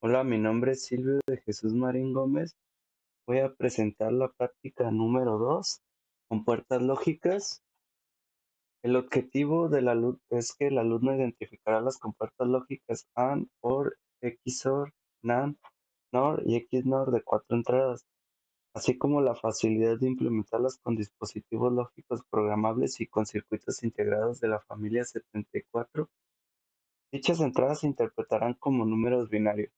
Hola, mi nombre es Silvio de Jesús Marín Gómez. Voy a presentar la práctica número 2 con puertas lógicas. El objetivo del alumno es que el alumno identificará las compuertas lógicas AND, OR, XOR, NAND, NOR y XNOR de cuatro entradas, así como la facilidad de implementarlas con dispositivos lógicos programables y con circuitos integrados de la familia 74. Dichas entradas se interpretarán como números binarios.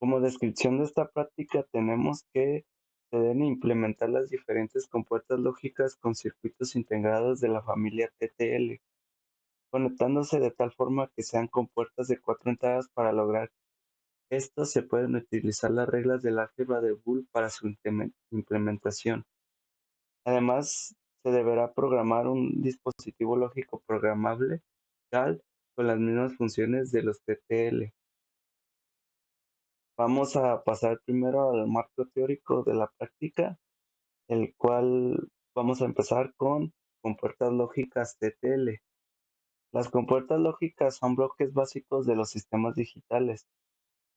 Como descripción de esta práctica tenemos que se deben implementar las diferentes compuertas lógicas con circuitos integrados de la familia TTL, conectándose de tal forma que sean compuertas de cuatro entradas. Para lograr esto se pueden utilizar las reglas del álgebra de Boole para su implementación. Además, se deberá programar un dispositivo lógico programable GAL con las mismas funciones de los TTL. Vamos a pasar primero al marco teórico de la práctica, el cual vamos a empezar con compuertas lógicas TTL. Las compuertas lógicas son bloques básicos de los sistemas digitales.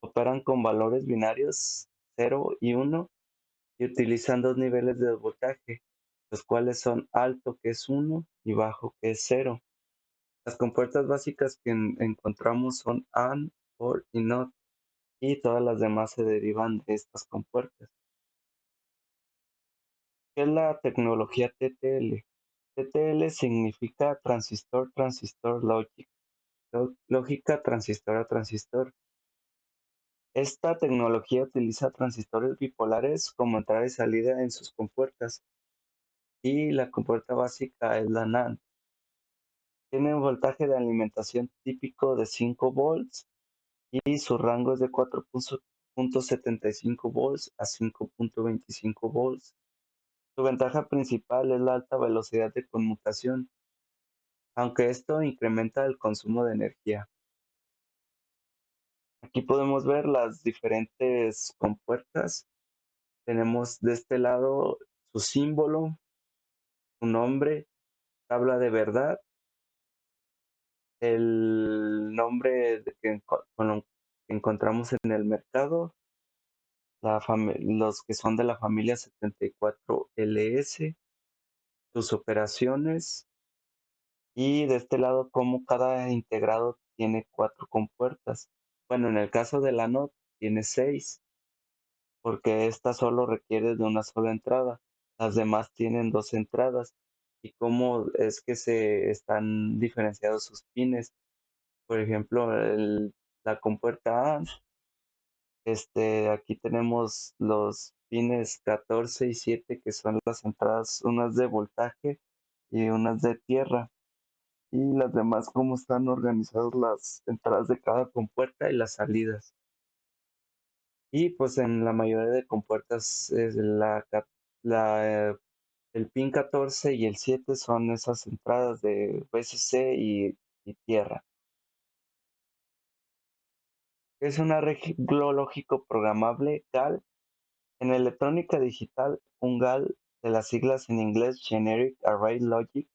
Operan con valores binarios 0 y 1 y utilizan dos niveles de voltaje, los cuales son alto, que es 1, y bajo, que es 0. Las compuertas básicas que encontramos son AND, OR y NOT, y todas las demás se derivan de estas compuertas. ¿Qué es la tecnología TTL? TTL significa transistor, transistor logic, lógica transistor a transistor. Esta tecnología utiliza transistores bipolares como entrada y salida en sus compuertas, y la compuerta básica es la NAND. Tiene un voltaje de alimentación típico de 5 volts y su rango es de 4.75 volts a 5.25 volts. Su ventaja principal es la alta velocidad de conmutación, aunque esto incrementa el consumo de energía. Aquí podemos ver las diferentes compuertas. Tenemos de este lado su símbolo, su nombre, tabla de verdad, el nombre con lo que encontramos en el mercado, los que son de la familia 74LS, sus operaciones, y de este lado cómo cada integrado tiene cuatro compuertas. Bueno, en el caso de la NOT tiene 6, porque esta solo requiere de una sola entrada. Las demás tienen dos entradas. ¿Y cómo es que se están diferenciados sus pines? Por ejemplo, la compuerta A, aquí tenemos los pines 14 y 7, que son las entradas, unas de voltaje y unas de tierra. Y las demás, cómo están organizadas las entradas de cada compuerta y las salidas. Y pues en la mayoría de compuertas el pin 14 y el 7 son esas entradas de VCC y tierra. Es un arreglo lógico programable GAL. En electrónica digital, un GAL, de las siglas en inglés Generic Array Logic,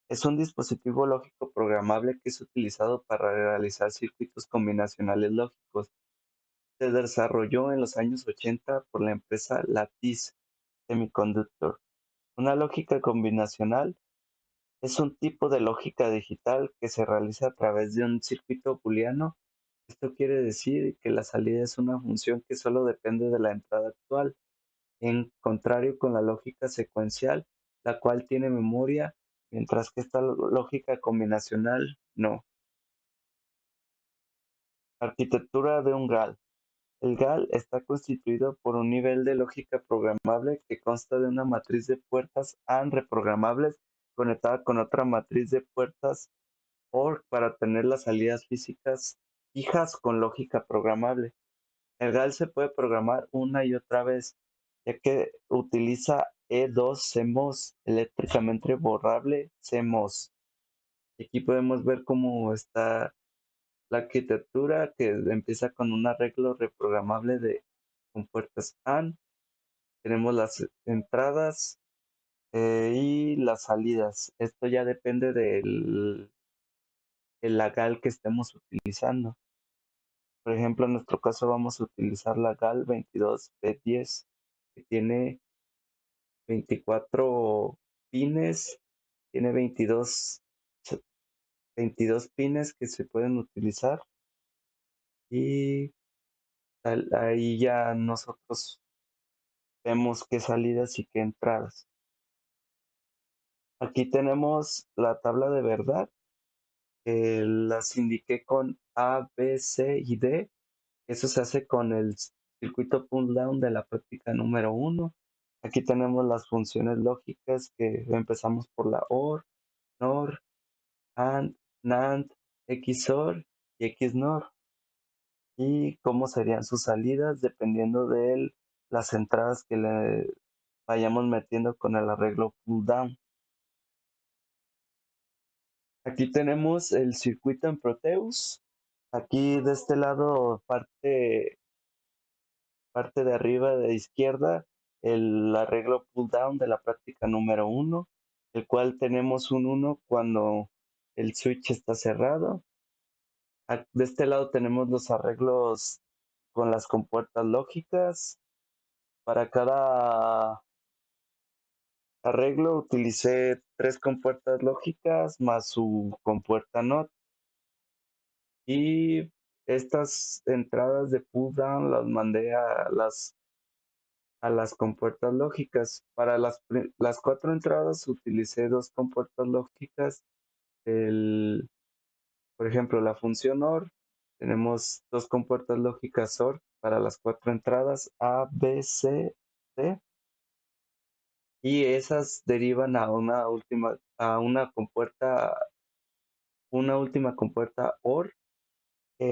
es un dispositivo lógico programable que es utilizado para realizar circuitos combinacionales lógicos. Se desarrolló en los años 80 por la empresa Lattice Semiconductor. Una lógica combinacional es un tipo de lógica digital que se realiza a través de un circuito booleano. Esto quiere decir que la salida es una función que solo depende de la entrada actual, en contrario con la lógica secuencial, la cual tiene memoria, mientras que esta lógica combinacional no. Arquitectura de un GAL. El GAL está constituido por un nivel de lógica programable que consta de una matriz de puertas AND reprogramables conectada con otra matriz de puertas OR para tener las salidas físicas fijas con lógica programable. El GAL se puede programar una y otra vez, ya que utiliza E2 CMOS, eléctricamente borrable CMOS. Aquí podemos ver cómo está la arquitectura, que empieza con un arreglo reprogramable de compuertas AND. Tenemos las entradas y las salidas. Esto ya depende del la GAL que estemos utilizando. Por ejemplo, en nuestro caso vamos a utilizar la GAL 22B10, que tiene 24 pines, tiene 22 pines que se pueden utilizar y ahí ya nosotros vemos qué salidas y qué entradas. Aquí tenemos la tabla de verdad, las indiqué con A, B, C y D. Eso se hace con el circuito pull down de la práctica número 1. Aquí tenemos las funciones lógicas que empezamos por la OR, NOR, AND, NAND, XOR y XNOR. Y cómo serían sus salidas dependiendo de las entradas que le vayamos metiendo con el arreglo pull down. Aquí tenemos el circuito en Proteus. Aquí de este lado, parte de arriba de izquierda, el arreglo pull down de la práctica número 1, el cual tenemos un 1 cuando el switch está cerrado. De este lado tenemos los arreglos con las compuertas lógicas. Para cada arreglo utilicé 3 compuertas lógicas más su compuerta NOT. Y estas entradas de pull down las mandé a las compuertas lógicas. Para las 4 entradas utilicé 2 compuertas lógicas. Por ejemplo, la función OR, tenemos 2 compuertas lógicas OR para las 4 entradas A, B, C, D. Y esas derivan a una última compuerta OR que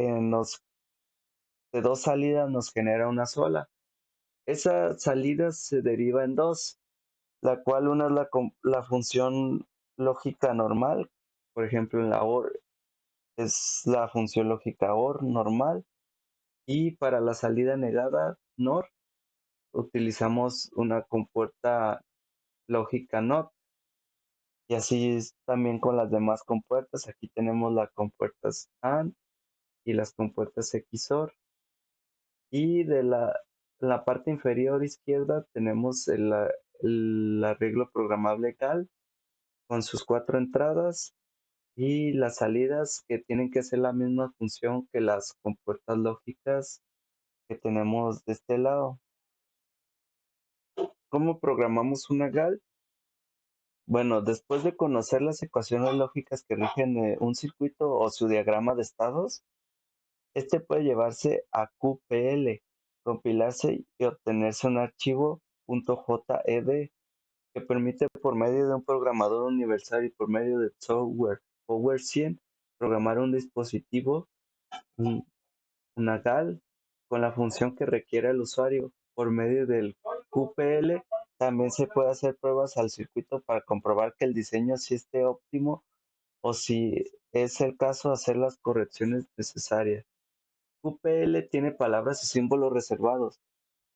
de 2 salidas nos genera una sola. Esa salida se deriva en 2, la cual una es la función lógica normal. Por ejemplo, en la OR es la función lógica OR normal. Y para la salida negada NOR utilizamos una compuerta lógica NOT. Y así es también con las demás compuertas. Aquí tenemos las compuertas AND y las compuertas XOR. Y la parte inferior izquierda tenemos el arreglo programable GAL con sus 4 entradas y las salidas que tienen que hacer la misma función que las compuertas lógicas que tenemos de este lado. ¿Cómo programamos una GAL? Bueno, después de conocer las ecuaciones lógicas que rigen un circuito o su diagrama de estados, este puede llevarse a QPL, compilarse y obtenerse un archivo .jd que permite por medio de un programador universal y por medio de software Power 100 programar un dispositivo, una GAL, con la función que requiera el usuario. Por medio del QPL también se puede hacer pruebas al circuito para comprobar que el diseño sí esté óptimo o si es el caso hacer las correcciones necesarias. QPL tiene palabras y símbolos reservados,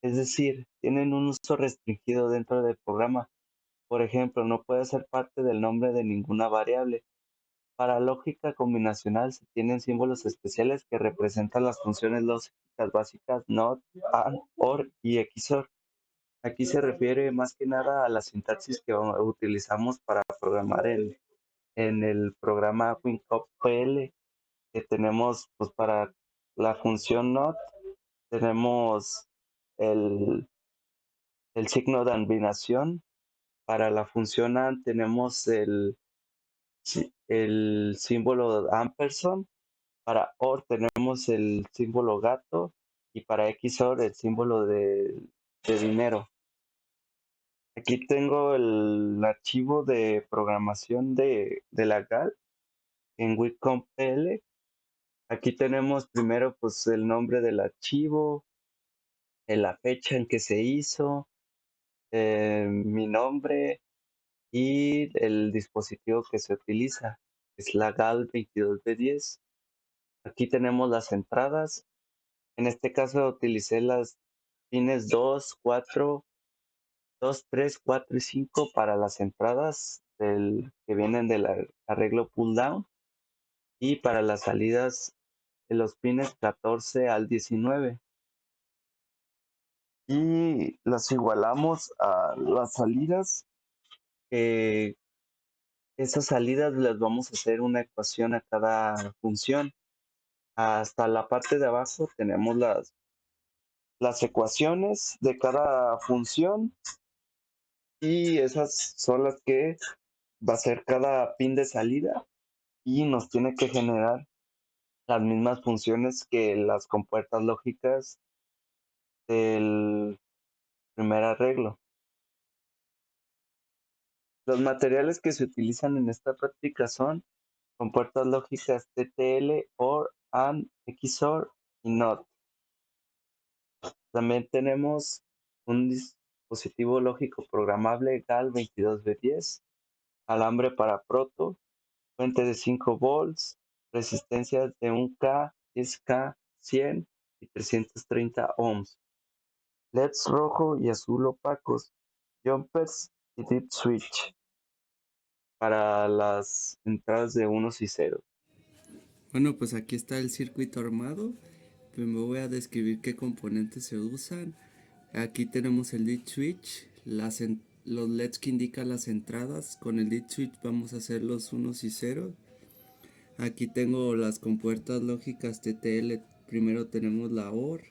es decir, tienen un uso restringido dentro del programa. Por ejemplo, no puede ser parte del nombre de ninguna variable. Para lógica combinacional se tienen símbolos especiales que representan las funciones lógicas básicas NOT, AND, OR y XOR. Aquí se refiere más que nada a la sintaxis que utilizamos para programar en el programa WinCompL, que tenemos pues para la función NOT tenemos el, el signo de combinación. Para la función AND tenemos el símbolo ampersand. Para OR tenemos el símbolo gato y para XOR el símbolo de dinero. Aquí tengo el archivo de programación de la GAL en WinCompL. Aquí tenemos primero pues el nombre del archivo, la fecha en que se hizo, mi nombre y el dispositivo que se utiliza. Es la GAL 22B10. Aquí tenemos las entradas. En este caso utilicé las pines 2, 4, 2, 3, 4 y 5 para las entradas que vienen del arreglo pull down y para las salidas en los pines 14 al 19 y las igualamos a las salidas. eh, Esas salidas les vamos a hacer una ecuación a cada función. Hasta la parte de abajo tenemos las ecuaciones de cada función y esas son las que va a ser cada pin de salida y nos tiene que generar las mismas funciones que las compuertas lógicas del primer arreglo. Los materiales que se utilizan en esta práctica son compuertas lógicas TTL, OR, AND, XOR y NOT. También tenemos un dispositivo lógico programable GAL 22B10, alambre para proto, fuente de 5 volts, resistencias de 1K, 10K, 100 y 330 ohms, LEDs rojo y azul opacos, jumpers y deep switch para las entradas de unos y ceros. Bueno, pues aquí está el circuito armado. Primero voy a describir qué componentes se usan. Aquí tenemos el lead switch, los LEDs que indican las entradas. Con el lead switch vamos a hacer los unos y ceros. Aquí tengo las compuertas lógicas TTL. Primero tenemos la OR,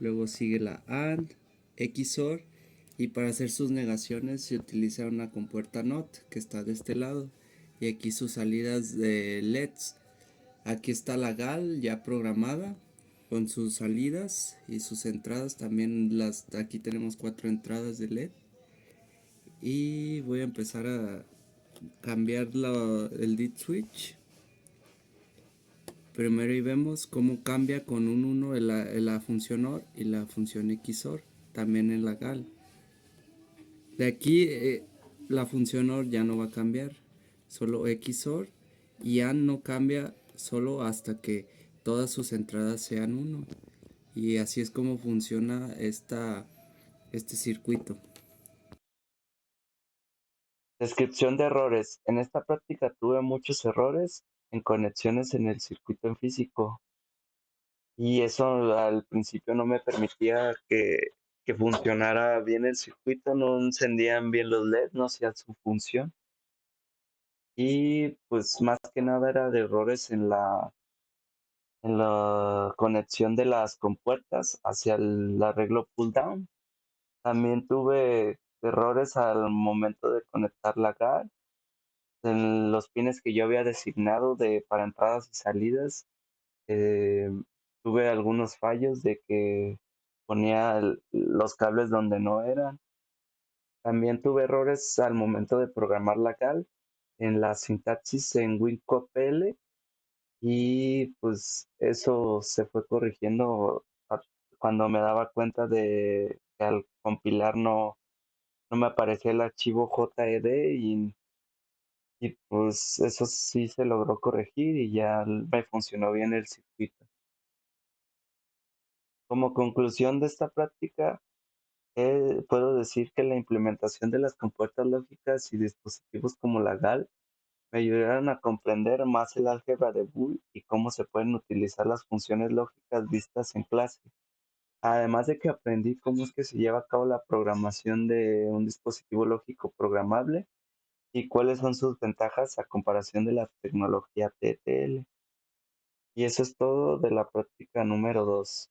luego sigue la AND, XOR, y para hacer sus negaciones se utiliza una compuerta NOT que está de este lado. Y aquí sus salidas de LEDs. Aquí está la GAL ya programada con sus salidas y sus entradas. También aquí tenemos 4 entradas de LED. Y voy a empezar a cambiar el lead switch. Primero y vemos cómo cambia con un 1 la función OR y la función XOR. También en la GAL. De aquí la función OR ya no va a cambiar. Solo XOR. Y AND no cambia solo hasta que todas sus entradas sean 1. Y así es como funciona este circuito. Descripción de errores. En esta práctica tuve muchos errores en conexiones en el circuito en físico y eso al principio no me permitía que funcionara bien el circuito, no encendían bien los LED, no hacían su función y pues más que nada era de errores en la conexión de las compuertas hacia el arreglo pull down. También tuve errores al momento de conectar la GAR en los pines que yo había designado para entradas y salidas. eh, Tuve algunos fallos de que ponía los cables donde no eran. También tuve errores al momento de programar la cal en la sintaxis en WinCopl y pues eso se fue corrigiendo cuando me daba cuenta de que al compilar no me aparecía el archivo JED y pues eso sí se logró corregir y ya me funcionó bien el circuito. Como conclusión de esta práctica, puedo decir que la implementación de las compuertas lógicas y dispositivos como la GAL me ayudaron a comprender más el álgebra de Boole y cómo se pueden utilizar las funciones lógicas vistas en clase. Además de que aprendí cómo es que se lleva a cabo la programación de un dispositivo lógico programable y cuáles son sus ventajas a comparación de la tecnología TTL. Y eso es todo de la práctica número 2.